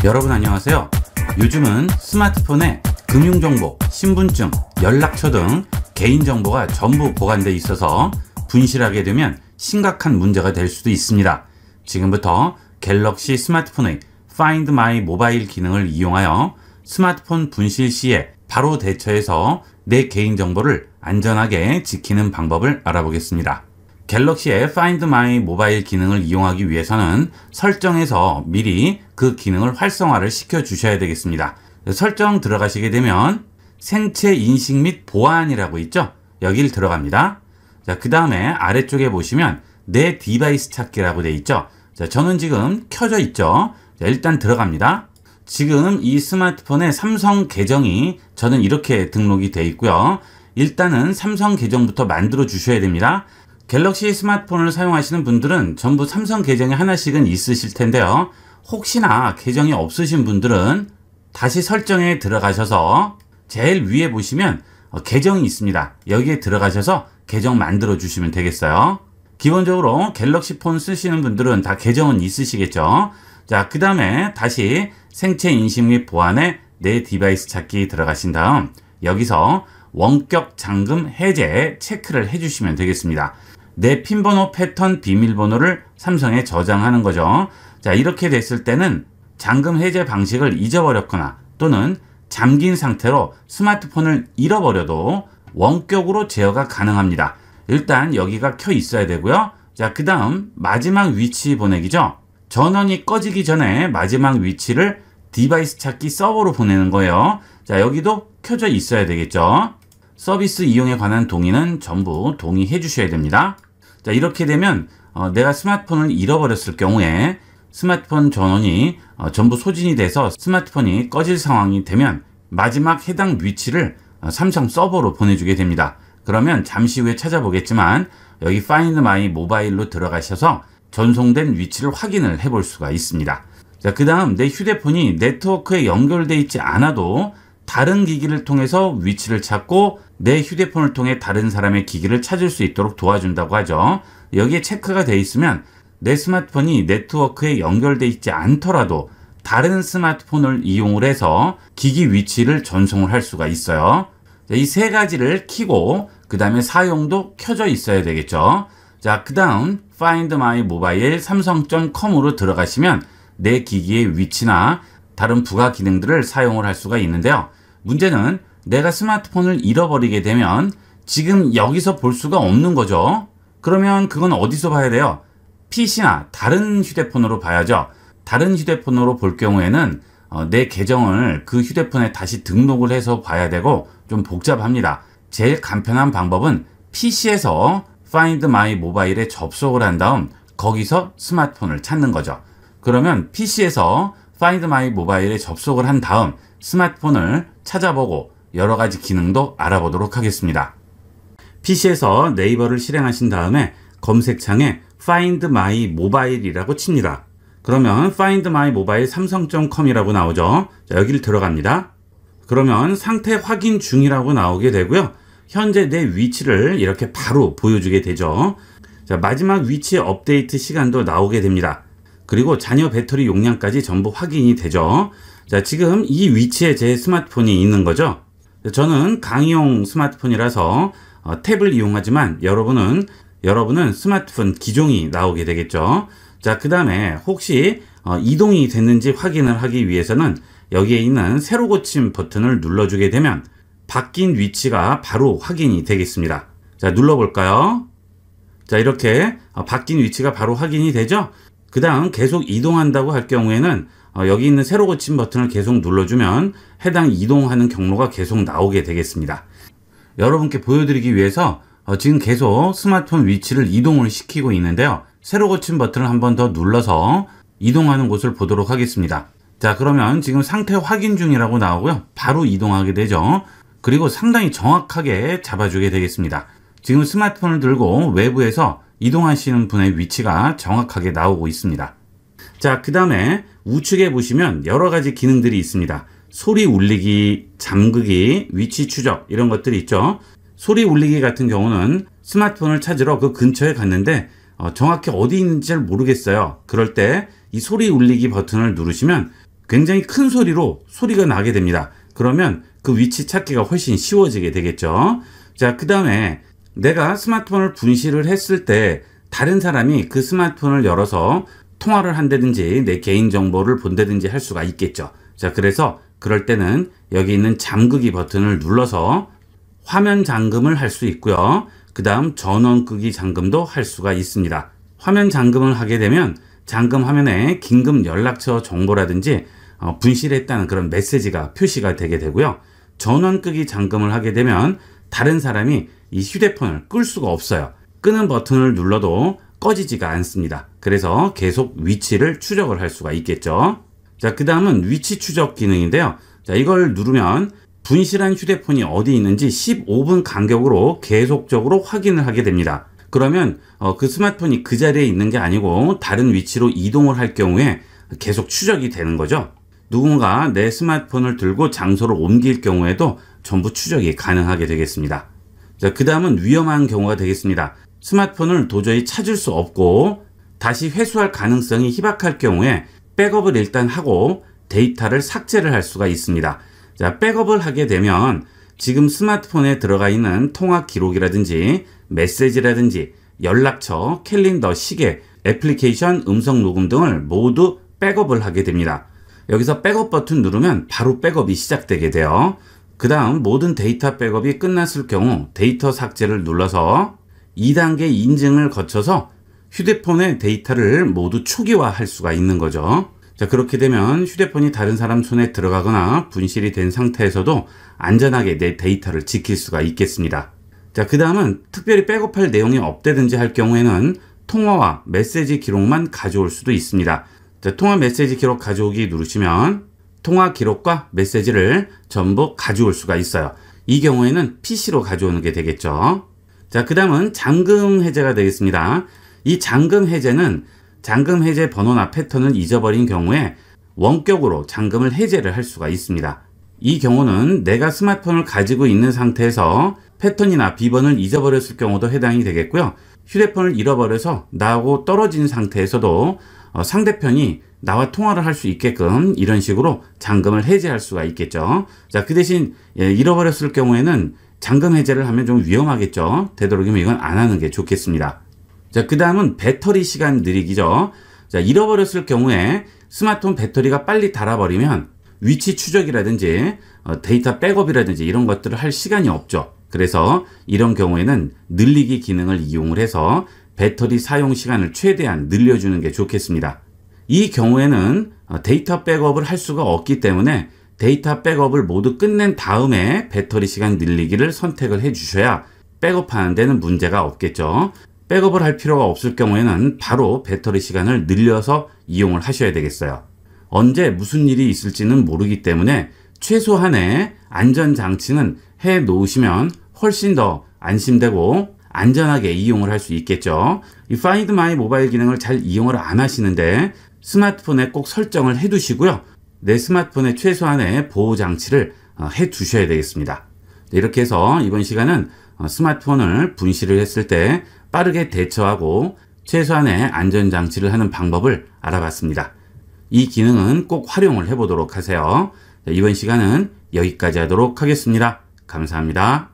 여러분 안녕하세요. 요즘은 스마트폰에 금융정보, 신분증, 연락처 등 개인정보가 전부 보관되어 있어서 분실하게 되면 심각한 문제가 될 수도 있습니다. 지금부터 갤럭시 스마트폰의 Find My 모바일 기능을 이용하여 스마트폰 분실 시에 바로 대처해서 내 개인정보를 안전하게 지키는 방법을 알아보겠습니다. 갤럭시의 Find My 모바일 기능을 이용하기 위해서는 설정에서 미리 그 기능을 활성화를 시켜 주셔야 되겠습니다. 설정 들어가시게 되면 생체 인식 및 보안이라고 있죠? 여길 들어갑니다. 자, 그 다음에 아래쪽에 보시면 내 디바이스 찾기라고 되어 있죠? 자, 저는 지금 켜져 있죠? 자, 일단 들어갑니다. 지금 이 스마트폰의 삼성 계정이 저는 이렇게 등록이 되어 있고요. 일단은 삼성 계정부터 만들어 주셔야 됩니다. 갤럭시 스마트폰을 사용하시는 분들은 전부 삼성 계정이 하나씩은 있으실 텐데요. 혹시나 계정이 없으신 분들은 다시 설정에 들어가셔서 제일 위에 보시면 계정이 있습니다. 여기에 들어가셔서 계정 만들어 주시면 되겠어요. 기본적으로 갤럭시 폰 쓰시는 분들은 다 계정은 있으시겠죠. 자, 그 다음에 다시 생체 인식 및 보안에 내 디바이스 찾기 들어가신 다음 여기서 원격 잠금 해제 체크를 해주시면 되겠습니다. 내 핀번호, 패턴, 비밀번호를 삼성에 저장하는 거죠. 자, 이렇게 됐을 때는 잠금 해제 방식을 잊어버렸거나 또는 잠긴 상태로 스마트폰을 잃어버려도 원격으로 제어가 가능합니다. 일단 여기가 켜 있어야 되고요. 자, 그 다음 마지막 위치 보내기죠. 전원이 꺼지기 전에 마지막 위치를 디바이스 찾기 서버로 보내는 거예요. 자, 여기도 켜져 있어야 되겠죠. 서비스 이용에 관한 동의는 전부 동의해 주셔야 됩니다. 자, 이렇게 되면 내가 스마트폰을 잃어버렸을 경우에 스마트폰 전원이 전부 소진이 돼서 스마트폰이 꺼질 상황이 되면 마지막 해당 위치를 삼성 서버로 보내주게 됩니다. 그러면 잠시 후에 찾아보겠지만 여기 Find My 모바일로 들어가셔서 전송된 위치를 확인을 해볼 수가 있습니다. 자, 그 다음 내 휴대폰이 네트워크에 연결되어 있지 않아도 다른 기기를 통해서 위치를 찾고 내 휴대폰을 통해 다른 사람의 기기를 찾을 수 있도록 도와준다고 하죠. 여기에 체크가 되어 있으면 내 스마트폰이 네트워크에 연결되어 있지 않더라도 다른 스마트폰을 이용을 해서 기기 위치를 전송을 할 수가 있어요. 이 세 가지를 켜고 그 다음에 사용도 켜져 있어야 되겠죠. 자, 그 다음 Find My 모바일 삼성.com으로 들어가시면 내 기기의 위치나 다른 부가 기능들을 사용을 할 수가 있는데요. 문제는 내가 스마트폰을 잃어버리게 되면 지금 여기서 볼 수가 없는 거죠. 그러면 그건 어디서 봐야 돼요? PC나 다른 휴대폰으로 봐야죠. 다른 휴대폰으로 볼 경우에는 내 계정을 그 휴대폰에 다시 등록을 해서 봐야 되고 좀 복잡합니다. 제일 간편한 방법은 PC에서 Find My 모바일에 접속을 한 다음 거기서 스마트폰을 찾는 거죠. 그러면 PC에서 Find My 모바일에 접속을 한 다음 스마트폰을 찾아보고 여러 가지 기능도 알아보도록 하겠습니다. PC에서 네이버를 실행하신 다음에 검색창에 Find My 모바일이라고 칩니다. 그러면 Find My 모바일 삼성.com이라고 나오죠. 자, 여기를 들어갑니다. 그러면 상태 확인 중이라고 나오게 되고요. 현재 내 위치를 이렇게 바로 보여주게 되죠. 자, 마지막 위치 업데이트 시간도 나오게 됩니다. 그리고 잔여 배터리 용량까지 전부 확인이 되죠. 자, 지금 이 위치에 제 스마트폰이 있는 거죠. 저는 강의용 스마트폰이라서 탭을 이용하지만 여러분은 스마트폰 기종이 나오게 되겠죠. 자, 그 다음에 혹시 이동이 됐는지 확인을 하기 위해서는 여기에 있는 새로 고침 버튼을 눌러주게 되면 바뀐 위치가 바로 확인이 되겠습니다. 자, 눌러볼까요? 자, 이렇게 바뀐 위치가 바로 확인이 되죠. 그 다음 계속 이동한다고 할 경우에는 여기 있는 새로 고침 버튼을 계속 눌러주면 해당 이동하는 경로가 계속 나오게 되겠습니다. 여러분께 보여드리기 위해서 지금 계속 스마트폰 위치를 이동을 시키고 있는데요. 새로 고침 버튼을 한 번 더 눌러서 이동하는 곳을 보도록 하겠습니다. 자, 그러면 지금 상태 확인 중이라고 나오고요. 바로 이동하게 되죠. 그리고 상당히 정확하게 잡아주게 되겠습니다. 지금 스마트폰을 들고 외부에서 이동하시는 분의 위치가 정확하게 나오고 있습니다. 자, 그 다음에 우측에 보시면 여러 가지 기능들이 있습니다. 소리 울리기, 잠그기, 위치 추적 이런 것들이 있죠. 소리 울리기 같은 경우는 스마트폰을 찾으러 그 근처에 갔는데 정확히 어디 있는지 잘 모르겠어요. 그럴 때 이 소리 울리기 버튼을 누르시면 굉장히 큰 소리로 소리가 나게 됩니다. 그러면 그 위치 찾기가 훨씬 쉬워지게 되겠죠. 자, 그 다음에 내가 스마트폰을 분실을 했을 때 다른 사람이 그 스마트폰을 열어서 통화를 한다든지 내 개인정보를 본다든지 할 수가 있겠죠. 자, 그래서 그럴 때는 여기 있는 잠그기 버튼을 눌러서 화면 잠금을 할 수 있고요. 그 다음 전원 끄기 잠금도 할 수가 있습니다. 화면 잠금을 하게 되면 잠금 화면에 긴급 연락처 정보라든지 분실했다는 그런 메시지가 표시가 되게 되고요. 전원 끄기 잠금을 하게 되면 다른 사람이 이 휴대폰을 끌 수가 없어요. 끄는 버튼을 눌러도 꺼지지가 않습니다. 그래서 계속 위치를 추적을 할 수가 있겠죠. 자, 그 다음은 위치 추적 기능인데요. 자, 이걸 누르면 분실한 휴대폰이 어디 있는지 15분 간격으로 계속적으로 확인을 하게 됩니다. 그러면 그 스마트폰이 그 자리에 있는 게 아니고 다른 위치로 이동을 할 경우에 계속 추적이 되는 거죠. 누군가 내 스마트폰을 들고 장소를 옮길 경우에도 전부 추적이 가능하게 되겠습니다. 자, 그 다음은 위험한 경우가 되겠습니다. 스마트폰을 도저히 찾을 수 없고 다시 회수할 가능성이 희박할 경우에 백업을 일단 하고 데이터를 삭제를 할 수가 있습니다. 자, 백업을 하게 되면 지금 스마트폰에 들어가 있는 통화 기록이라든지 메시지라든지 연락처, 캘린더, 시계, 애플리케이션, 음성 녹음 등을 모두 백업을 하게 됩니다. 여기서 백업 버튼 누르면 바로 백업이 시작되게 돼요. 그 다음 모든 데이터 백업이 끝났을 경우 데이터 삭제를 눌러서 2단계 인증을 거쳐서 휴대폰의 데이터를 모두 초기화할 수가 있는 거죠. 자, 그렇게 되면 휴대폰이 다른 사람 손에 들어가거나 분실이 된 상태에서도 안전하게 내 데이터를 지킬 수가 있겠습니다. 자, 그 다음은 특별히 백업할 내용이 없다든지 할 경우에는 통화와 메시지 기록만 가져올 수도 있습니다. 자, 통화 메시지 기록 가져오기 누르시면 통화 기록과 메시지를 전부 가져올 수가 있어요. 이 경우에는 PC로 가져오는 게 되겠죠. 자, 그 다음은 잠금 해제가 되겠습니다. 이 잠금 해제는 잠금 해제 번호나 패턴을 잊어버린 경우에 원격으로 잠금을 해제를 할 수가 있습니다. 이 경우는 내가 스마트폰을 가지고 있는 상태에서 패턴이나 비번을 잊어버렸을 경우도 해당이 되겠고요. 휴대폰을 잃어버려서 나하고 떨어진 상태에서도 상대편이 나와 통화를 할 수 있게끔 이런 식으로 잠금을 해제할 수가 있겠죠. 자, 그 대신 잃어버렸을 경우에는 잠금 해제를 하면 좀 위험하겠죠. 되도록이면 이건 안 하는 게 좋겠습니다. 자, 그 다음은 배터리 시간 느리기죠. 자, 잃어버렸을 경우에 스마트폰 배터리가 빨리 닳아버리면 위치 추적이라든지 데이터 백업이라든지 이런 것들을 할 시간이 없죠. 그래서 이런 경우에는 늘리기 기능을 이용을 해서 배터리 사용 시간을 최대한 늘려주는 게 좋겠습니다. 이 경우에는 데이터 백업을 할 수가 없기 때문에 데이터 백업을 모두 끝낸 다음에 배터리 시간 늘리기를 선택을 해 주셔야 백업하는 데는 문제가 없겠죠. 백업을 할 필요가 없을 경우에는 바로 배터리 시간을 늘려서 이용을 하셔야 되겠어요. 언제 무슨 일이 있을지는 모르기 때문에 최소한의 안전장치는 해 놓으시면 훨씬 더 안심되고 안전하게 이용을 할 수 있겠죠. 이 Find My 모바일 기능을 잘 이용을 안 하시는데 스마트폰에 꼭 설정을 해 두시고요. 내 스마트폰에 최소한의 보호장치를 해 두셔야 되겠습니다. 이렇게 해서 이번 시간은 스마트폰을 분실을 했을 때 빠르게 대처하고 최소한의 안전장치를 하는 방법을 알아봤습니다. 이 기능은 꼭 활용을 해보도록 하세요. 이번 시간은 여기까지 하도록 하겠습니다. 감사합니다.